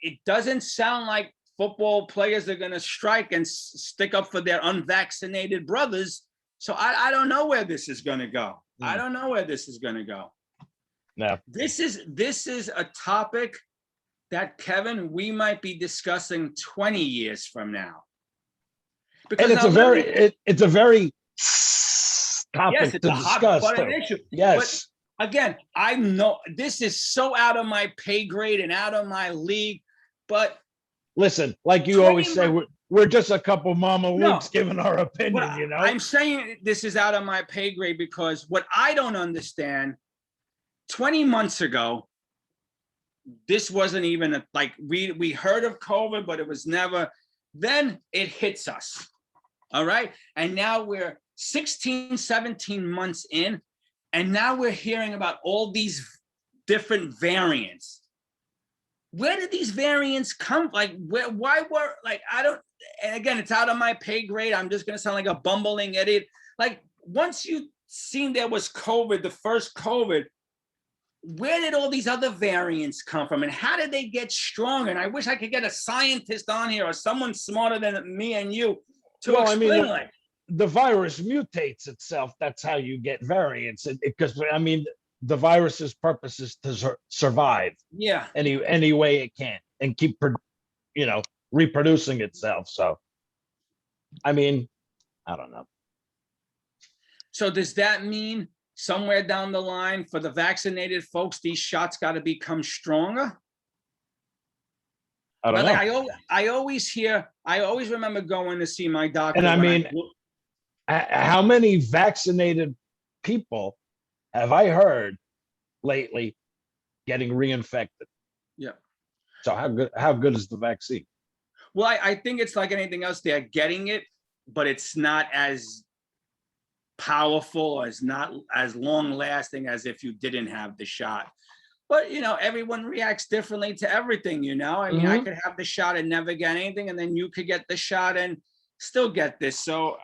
It doesn't sound like football players are gonna strike and stick up for their unvaccinated brothers. So I don't know where this is gonna go. I don't know where this is gonna go. No. This is a topic that, Kevin, we might be discussing 20 years from now. Because and it's a very topic to discuss. Hot button issue. Yes. But again, I know this is so out of my pay grade and out of my league. But listen, like you always say, we're just a couple mama leaks giving our opinion. I'm saying this is out of my pay grade because what I don't understand, 20 months ago, this wasn't even we heard of COVID, but it was never, then it hits us. All right. And now we're 16, 17 months in, and now we're hearing about all these different variants. Where did these variants come? I don't, and again, it's out of my pay grade. I'm just going to sound like a bumbling idiot. Like, once you seen there was COVID, the first COVID, where did all these other variants come from? And how did they get stronger? And I wish I could get a scientist on here or someone smarter than me and you to explain the virus mutates itself. That's how you get variants. Because, the virus's purpose is to survive. Yeah. Any way it can and keep, reproducing itself. So, I don't know. So does that mean somewhere down the line for the vaccinated folks, these shots got to become stronger? I don't know. I always remember going to see my doctor. And how many vaccinated people have I heard lately getting reinfected? Yeah. So how good is the vaccine? Well, I think it's like anything else. They're getting it, but it's not as powerful, as not as long lasting as if you didn't have the shot. But everyone reacts differently to everything. I could have the shot and never get anything, and then you could get the shot and still get this. So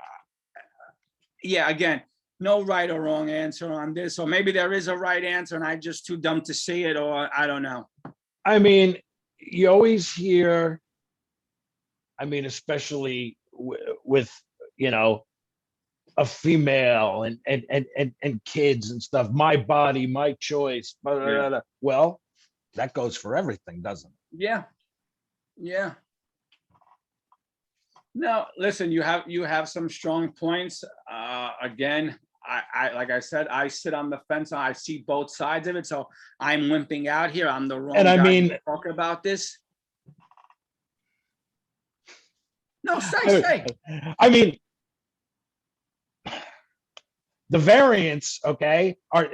yeah, again, no right or wrong answer on this, or maybe there is a right answer and I'm just too dumb to see it, or I don't know. You always hear, especially with a female and kids and stuff, my body, my choice. Blah, blah, blah. Well, that goes for everything, doesn't it? Yeah. No, listen, you have some strong points. Again, I like I said, I sit on the fence. I see both sides of it, so I'm wimping out here. I'm the wrong guy to talk about this. No, say. I mean, the variants, okay, are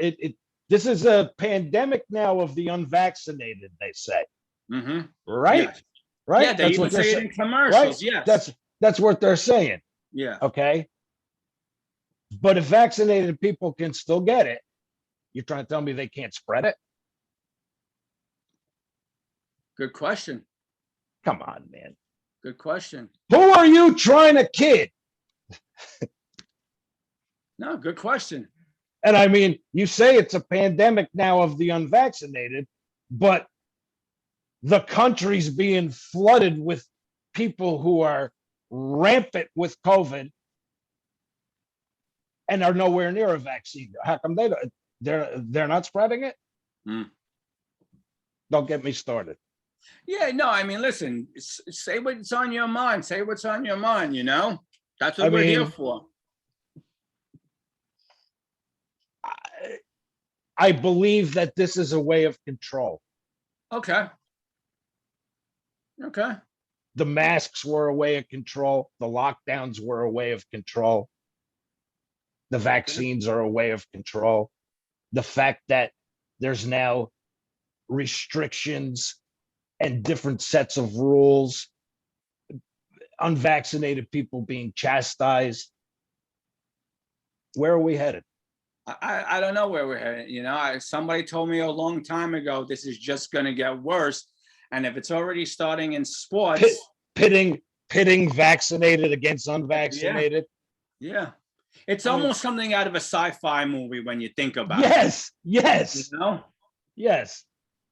this is a pandemic now of the unvaccinated, they say. Mm-hmm. Right? Yes. Right? Yeah, they even say it in commercials. Right? Yes. That's what they're saying. Yeah. Okay. But if vaccinated people can still get it, you're trying to tell me they can't spread it? Good question. Come on, man. Good question. Who are you trying to kid? No, good question. And I mean, you say it's a pandemic now of the unvaccinated, but the country's being flooded with people who are rampant with COVID and are nowhere near a vaccine. How come they're not spreading it? Mm. Don't get me started. Yeah, no, I mean, listen, say what's on your mind. Say what's on your mind, you know? That's what we're here for. I believe that this is a way of control. Okay. Okay. The masks were a way of control. The lockdowns were a way of control. The vaccines are a way of control. The fact that there's now restrictions and different sets of rules, unvaccinated people being chastised. Where are we headed? I don't know where we're headed. You know, somebody told me a long time ago, this is just going to get worse. And if it's already starting in sports, pitting vaccinated against unvaccinated. Yeah. It's almost something out of a sci-fi movie when you think about it. Yes. You know? Yes.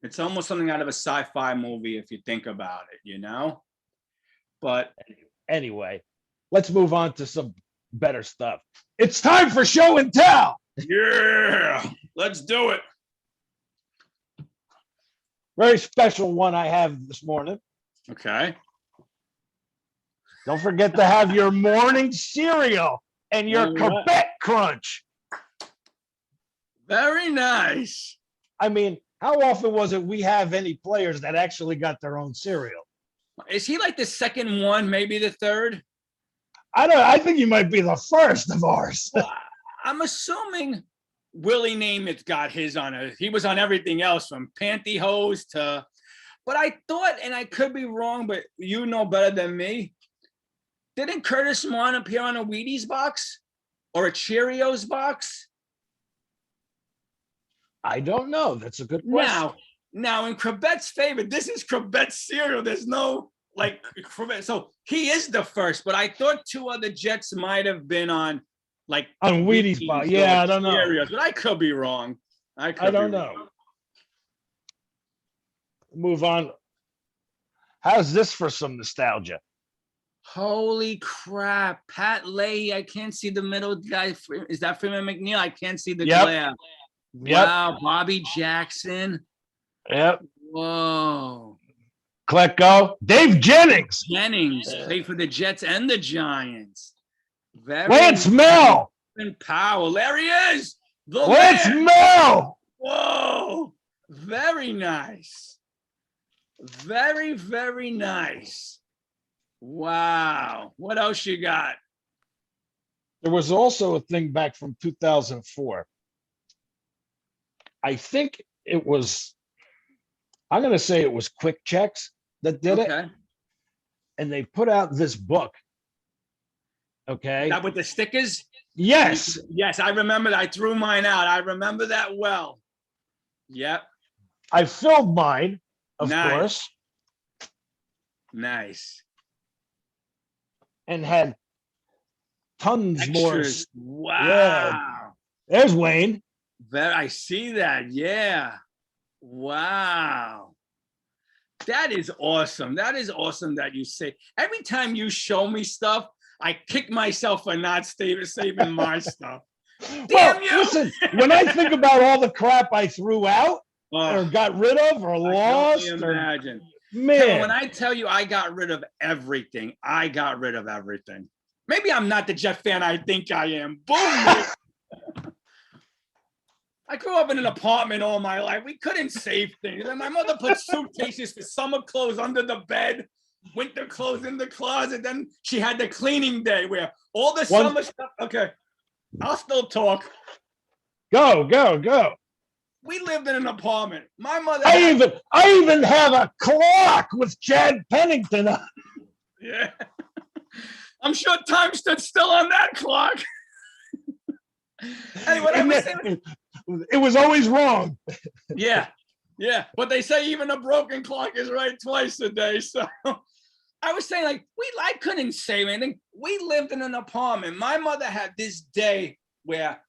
It's almost something out of a sci-fi movie if you think about it, you know? But anyway, let's move on to some better stuff. It's time for show and tell. Yeah, let's do it. Very special one I have this morning. Okay. Don't forget to have your morning cereal and your Quebec Crunch. Very nice. I mean, how often was it we have any players that actually got their own cereal? Is he like the second one, maybe the third? I think he might be the first of ours. Well, I'm assuming Willie Namath got his on it. He was on everything else from pantyhose to, but I thought, and I could be wrong, but you know better than me. Didn't Curtis Swan appear on a Wheaties box or a Cheerios box? I don't know. That's a good question. Now in Quebec's favor, this is Quebec's cereal. There's no like Quebec. So he is the first, but I thought two other Jets might have been on like on Wheaties box. Yeah, I don't know. But I could be wrong. I don't know. Move on. How's this for some nostalgia? Holy crap. Pat Leahy, I can't see the middle guy. Is that Freeman McNeil? I can't see the glare. Yep. Wow, Bobby Jackson. Yep. Whoa. Klecko. Dave Jennings. Played for the Jets and the Giants. Lance Mel. And Powell. There he is. Lance Mel. Whoa. Very nice. Very, very nice. Wow. What else you got? There was also a thing back from 2004. I think it was, I'm going to say it was Quick Checks that did it. And they put out this book. Okay. That with the stickers? Yes. Yes, I remember that. I threw mine out. I remember that well. Yep. I filled mine, of course. Nice. And had tons extras. more. Wow. Yeah. There's Wayne. I see that. Yeah. Wow. That is awesome. That is awesome that you say. Every time you show me stuff, I kick myself for not saving my stuff. Damn you. Listen, when I think about all the crap I threw out or got rid of or lost. Imagine. Man. When I tell you I got rid of everything, I got rid of everything. Maybe I'm not the Jet fan I think I am. Boom. I grew up in an apartment all my life. We couldn't save things. And my mother put suitcases for summer clothes under the bed. winter clothes in the closet. Then she had the cleaning day where all the summer stuff. Okay, I'll still talk. Go. We lived in an apartment. My mother. I even have a clock with Chad Pennington on. Yeah. I'm sure time stood still on that clock. Anyway, it was always wrong. Yeah. But they say even a broken clock is right twice a day. So I was saying, like, I couldn't say anything. We lived in an apartment. My mother had this day where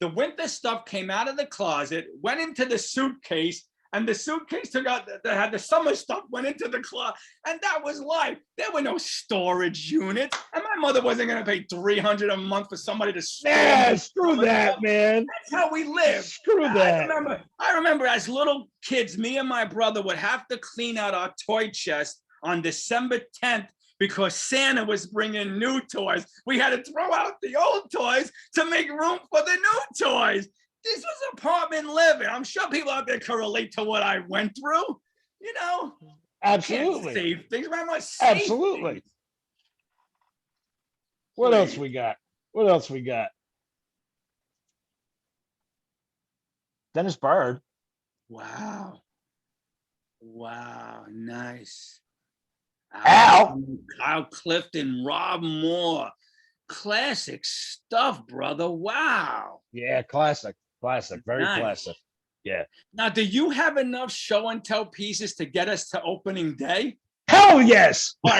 the winter stuff came out of the closet, went into the suitcase, and the suitcase took out that had the summer stuff, went into the closet, and that was life. There were no storage units, and my mother wasn't going to pay $300 a month for somebody to store. Yeah, screw that, stuff. man. That's how we lived. Screw that. I remember as little kids, me and my brother would have to clean out our toy chest on December 10th because Santa was bringing new toys. We had to throw out the old toys to make room for the new toys. This was apartment living. I'm sure people out there can relate to what I went through. You know, absolutely. Save things. Absolutely. Things. What else we got? Dennis Bird. Wow. Nice. Al. Kyle Clifton, Rob Moore. Classic stuff, brother. Wow. Yeah, classic. Very nice. Classic. Yeah. Now, do you have enough show and tell pieces to get us to opening day? Hell yes. All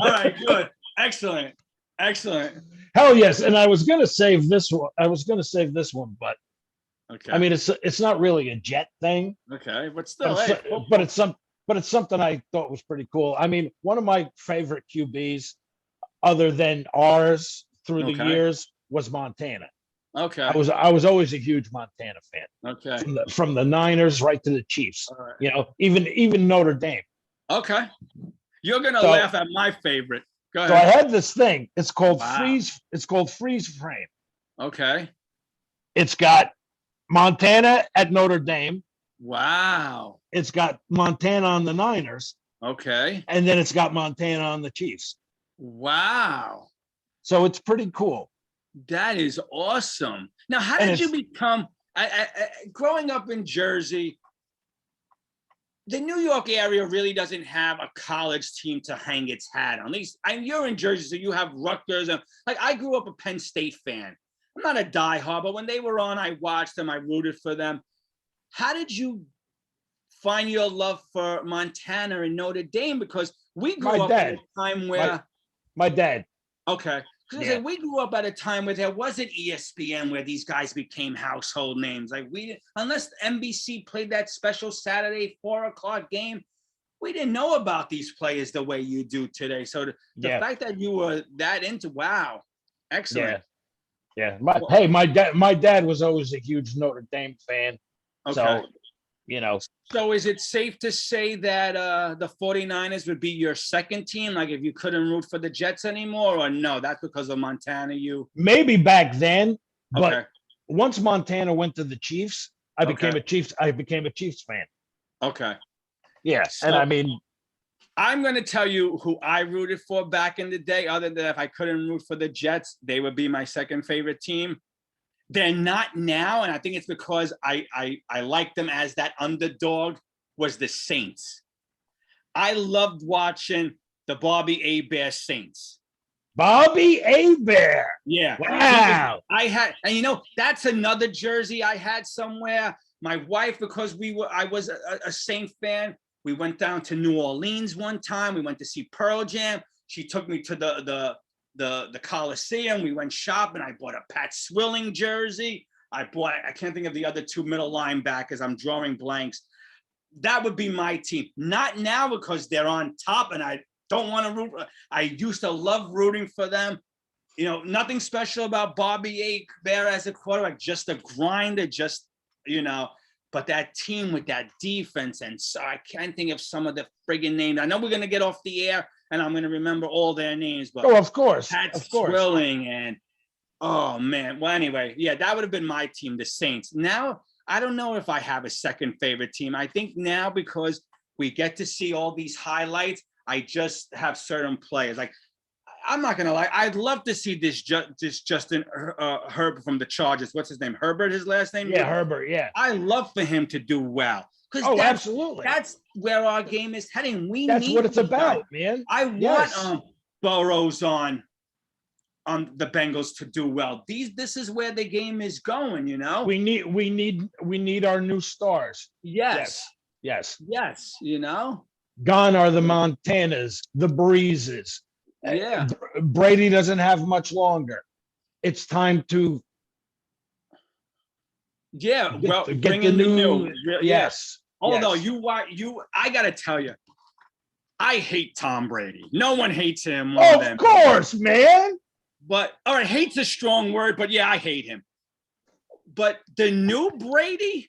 right, good. Excellent. Hell yes. And I was gonna save this one. But okay. I mean, it's not really a Jet thing. Okay, but still, but it's something I thought was pretty cool. I mean, one of my favorite QBs, other than ours through the years, was Montana. Okay. I was always a huge Montana fan. Okay. From the Niners right to the Chiefs. Right. You know, even Notre Dame. Okay. You're gonna laugh at my favorite. Go ahead. So I had this thing. It's called Freeze. It's called Freeze Frame. Okay. It's got Montana at Notre Dame. Wow. It's got Montana on the Niners. Okay. And then it's got Montana on the Chiefs. Wow. So it's pretty cool. That is awesome. Now, how did you become, growing up in Jersey, the New York area really doesn't have a college team to hang its hat on. At least you're in Jersey, so you have Rutgers. And like, I grew up a Penn State fan. I'm not a diehard, but when they were on, I watched them. I rooted for them. How did you find your love for Montana and Notre Dame? Because we grew up at a time where my dad. Okay. Yeah. We grew up at a time where there wasn't ESPN where these guys became household names. Like unless NBC played that special Saturday 4:00 game, we didn't know about these players the way you do today. So the fact that you were that into, wow, excellent. Yeah. My dad was always a huge Notre Dame fan. Okay. So, you know. So is it safe to say that the 49ers would be your second team? Like if you couldn't root for the Jets anymore, or no, that's because of Montana? Maybe back then, but once Montana went to the Chiefs, I became a Chiefs fan. Okay. Yeah. So, and I mean, I'm going to tell you who I rooted for back in the day, other than if I couldn't root for the Jets, they would be my second favorite team. They're not now, and I think it's because I like them as that underdog, was the Saints. I loved watching the Bobby Hebert Saints. Bobby Hebert. Yeah. Wow. And you know, that's another jersey I had somewhere. My wife, because I was a Saint fan, we went down to New Orleans one time. We went to see Pearl Jam. She took me to the Coliseum. We went shopping. I bought a Pat Swilling jersey. I can't think of the other two middle linebackers. I'm drawing blanks. That would be my team. Not now because they're on top and I don't want to root. I used to love rooting for them. You know, nothing special about Bobby Hebert as a quarterback, just a grinder, but that team with that defense. And so I can't think of some of the friggin' names. I know we're going to get off the air and I'm going to remember all their names, but of course, Pat Swilling and oh man. Well, anyway, that would have been my team, the Saints. Now, I don't know if I have a second favorite team. I think now because we get to see all these highlights, I just have certain players. Like, I'm not gonna lie, I'd love to see this Justin Herbert from the Chargers. What's his name? Herbert, his last name? Yeah, Herbert. Yeah. I love for him to do well. Oh, absolutely. That's where our game is heading. That's what it's about, man. I want Burrows on the Bengals to do well. This is where the game is going, you know. We need our new stars. Yes. You know. Gone are the Montanas, the Breezes. Yeah. Brady doesn't have much longer. It's time to get the new. Yes. Although I gotta tell you, I hate Tom Brady. No one hates him more than me. Of course, man. But all right, hate's a strong word, but yeah, I hate him. But the new Brady,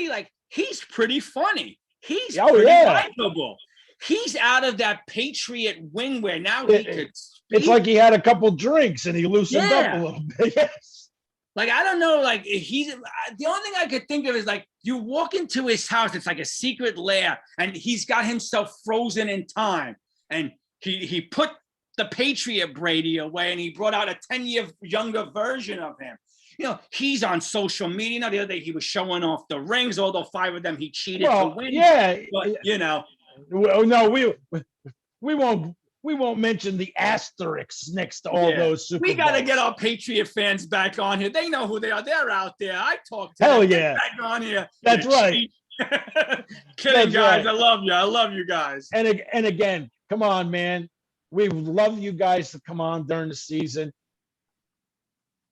like, he's pretty funny. He's pretty likable. He's out of that Patriot wing where now he could speak. It's like he had a couple drinks and he loosened up a little bit. Yes. Like, I don't know, like, the only thing I could think of is, like, you walk into his house, it's like a secret lair, and he's got himself frozen in time. And he put the Patriot Brady away, and he brought out a 10-year younger version of him. You know, he's on social media. Now, the other day he was showing off the rings, although 5 of them he cheated to win. Yeah. But, you know. No, we won't mention the asterisks next to all those Super We got to Bowls. get our Patriot fans back on here. They know who they are. They're out there. I talk to Hell them. yeah. Get back on here. That's right. Kidding, That's guys. right. I love you. I love you guys. And again, come on, man. We love you guys to come on during the season.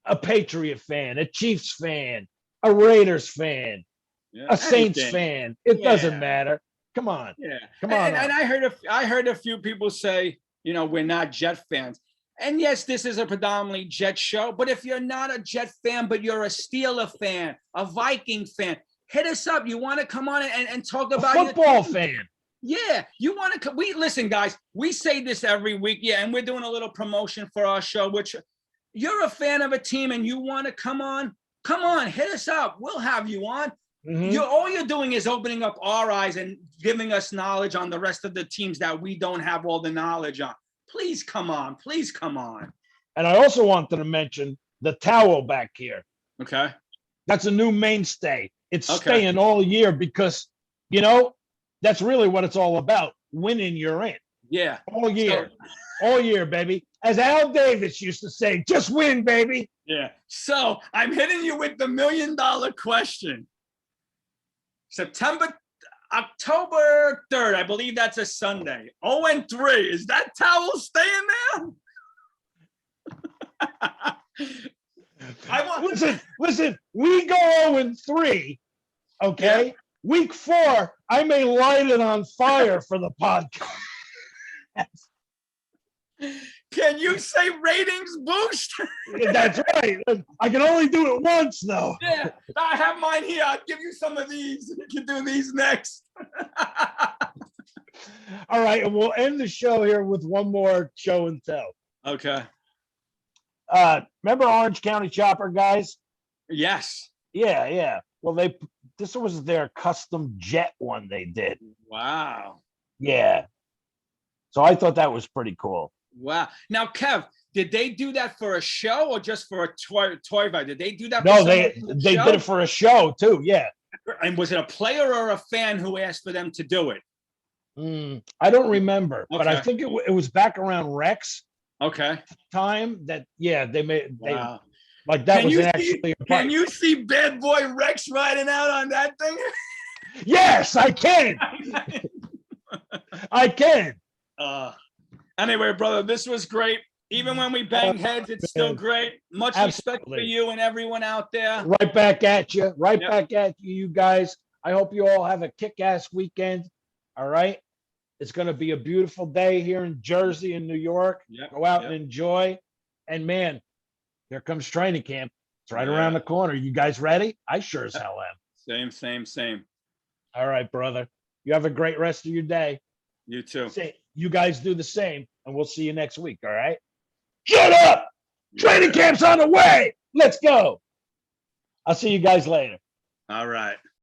A Patriot fan, a Chiefs fan, a Raiders fan, a Saints fan. It doesn't matter. Come on. Yeah. Come on. And I heard a few people say, you know, we're not Jet fans. And yes, this is a predominantly Jet show. But if you're not a Jet fan, but you're a Steeler fan, a Viking fan, hit us up. You want to come on and talk about a football fan. Yeah, you want to. Listen, guys. We say this every week. Yeah, and we're doing a little promotion for our show. Which, you're a fan of a team and you want to come on. Come on, hit us up. We'll have you on. Mm-hmm. All you're doing is opening up our eyes and giving us knowledge on the rest of the teams that we don't have all the knowledge on. Please come on. Please come on. And I also wanted to mention the towel back here. Okay. That's a new mainstay. It's staying all year because, you know, that's really what it's all about. Winning, you're in. Yeah. All year. All year, baby. As Al Davis used to say, just win, baby. Yeah. So I'm hitting you with the $1 million question. October 3rd, I believe that's a Sunday. 0-3. Is that towel staying there? Listen, we go 0-3. Okay. Yeah. Week 4, I may light it on fire for the podcast. Can you say ratings boost? That's right. I can only do it once, though. Yeah, I have mine here. I'll give you some of these. You can do these next. All right, and we'll end the show here with one more show and tell. Okay. Remember Orange County Chopper, guys? Yes. Yeah. Well, this was their custom jet one they did. Wow. Yeah. So I thought that was pretty cool. Wow. Now, Kev, did they do that for a show or just for a toy ride? Did they do that? No, they did it for a show too. Yeah. And was it a player or a fan who asked for them to do it? I don't remember, but I think it was back around Rex. Okay. Time that they made. Wow. Like that was actually. Can you see Bad Boy Rex riding out on that thing? Yes, I can. I can. Anyway, brother, this was great. Even when we bang heads, it's still great. Much respect for you and everyone out there. Right back at you. Back at you guys. I hope you all have a kick-ass weekend. All right. It's going to be a beautiful day here in Jersey and New York. Go out and enjoy. And man, here comes training camp. It's right around the corner. You guys ready? I sure as hell am. Same. All right, brother. You have a great rest of your day. You too. You guys do the same, and we'll see you next week. All right. Shut up. Training camp's on the way. Let's go. I'll see you guys later. All right.